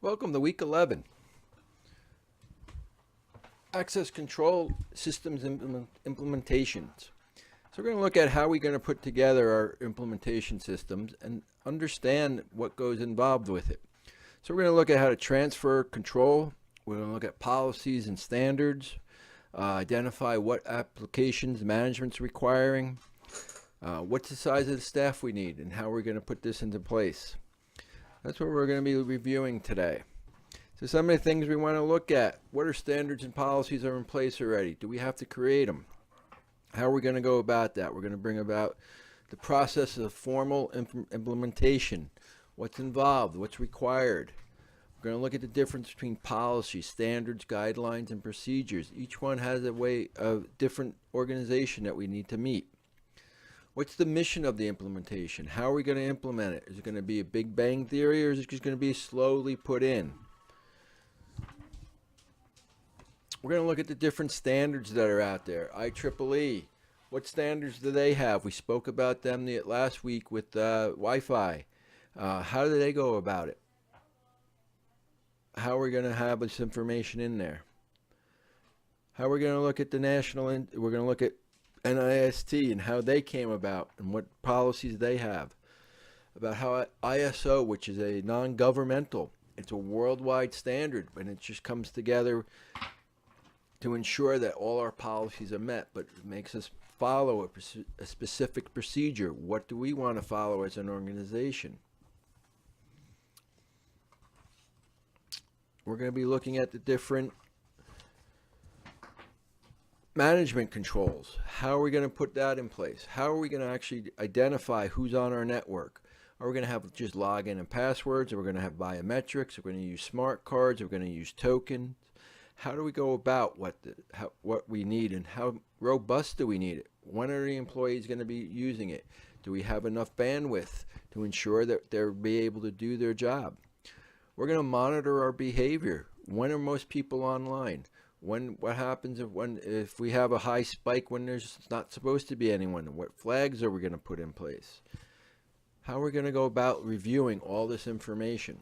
Welcome to week 11. Access control systems implementations. So we're going to look at how we're going to put together our implementation systems and understand what goes involved with it. So we're going to look at how to transfer control. We're going to look at policies and standards, identify what applications management's requiring, what's the size of the staff we need, and how we're going to put this into place. That's what we're going to be reviewing today. So some of the things we want to look at: what are standards and policies are in place already? Do we have to create them? How are we going to go about that? We're going to bring about the process of formal implementation. What's involved? What's required? We're going to look at the difference between policies, standards, guidelines, and procedures. Each one has a way of different organization that we need to meet. What's the mission of the implementation? How are we going to implement it? Is it going to be a big bang theory, or is it just going to be slowly put in? We're going to look at the different standards that are out there. IEEE, what standards do they have? We spoke about them last week with Wi-Fi. How do they go about it? How are we going to have this information in there? How are we going to look at the we're going to look at NIST and how they came about and what policies they have. About how ISO, which is a non-governmental, it's a worldwide standard, and it just comes together to ensure that all our policies are met, but it makes us follow a specific procedure. What do we want to follow as an organization? We're going to be looking at the different management controls. How are we going to put that in place? How are we going to actually identify who's on our network? Are we going to have just login and passwords? Are we going to have biometrics? Are we going to use smart cards? Are we going to use tokens? How do we go about what we need, and how robust do we need it? When are the employees going to be using it? Do we have enough bandwidth to ensure that they'll be able to do their job? We're going to monitor our behavior. When are most people online? What happens if we have a high spike when there's not supposed to be anyone? What flags are we going to put in place? How are we going to go about reviewing all this information?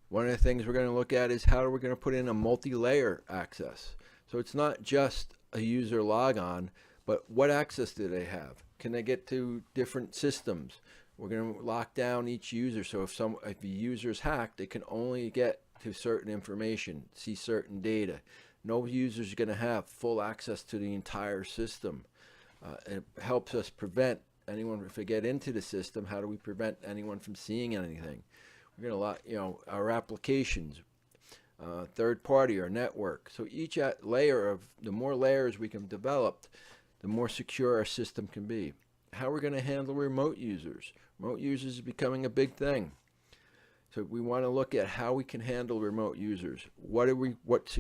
One of the things we're going to look at is how are we going to put in a multi-layer access. So it's not just a user logon, but what access do they have? Can they get to different systems? We're going to lock down each user, so if a user is hacked, they can only get to certain information, see certain data. No user is going to have full access to the entire system. It helps us prevent anyone, if they get into the system, how do we prevent anyone from seeing anything? We're going to lock, our applications, third party, our network. So each the more layers we can develop, the more secure our system can be. How we're going to handle remote users. Remote users is becoming a big thing. So we want to look at how we can handle remote users. What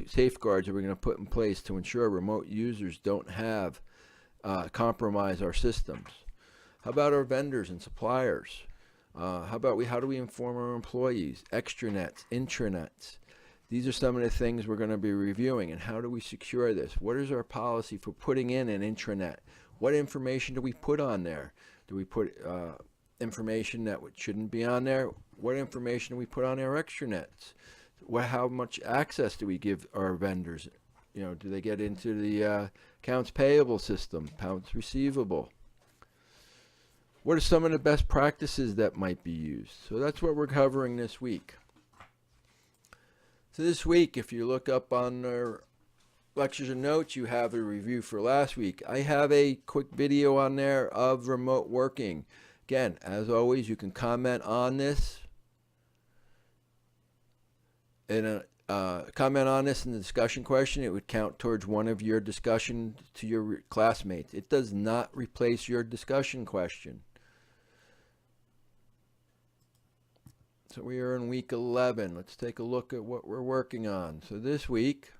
safeguards are we going to put in place to ensure remote users don't have compromise our systems? How about our vendors and suppliers? How do we inform our employees? Extranets, intranets. These are some of the things we're going to be reviewing. And how do we secure this? What is our policy for putting in an intranet? What information do we put on there? Do we put information that shouldn't be on there? What information do we put on our extranets? How much access do we give our vendors? Do they get into the accounts payable system, accounts receivable? What are some of the best practices that might be used? So that's what we're covering this week. So this week, if you look up on our lectures and notes, you have a review for last week. I have a quick video on there of remote working. Again, as always, you can comment on this in the discussion question. It would count towards one of your discussion to your classmates. It does not replace your discussion question. So we are in week 11. Let's take a look at what we're working on. So this week,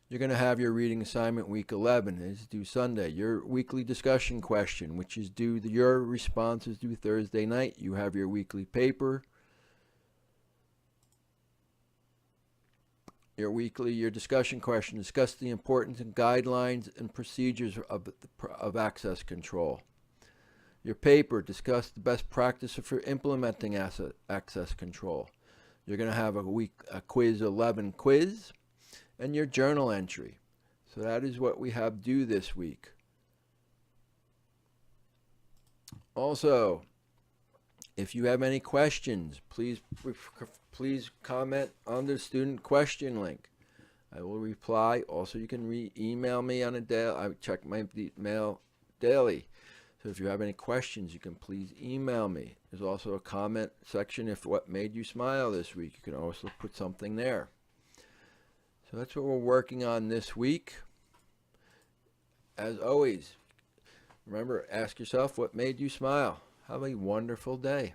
you're going to have your reading assignment week 11. It's due Sunday. Your weekly discussion question, which is due, your response is due Thursday night. You have your weekly paper. Your discussion question, discuss the importance and guidelines and procedures of access control. Your paper, discuss the best practice for implementing access control. You're going to have a quiz 11 quiz, and your journal entry. So that is what we have due this week. Also, if you have any questions, please comment on the student question link. I will reply. Also, you can email me on a daily. I check my mail daily. So if you have any questions, you can please email me. There's also a comment section if what made you smile this week. You can also put something there. So that's what we're working on this week. As always, remember, ask yourself what made you smile. Have a wonderful day.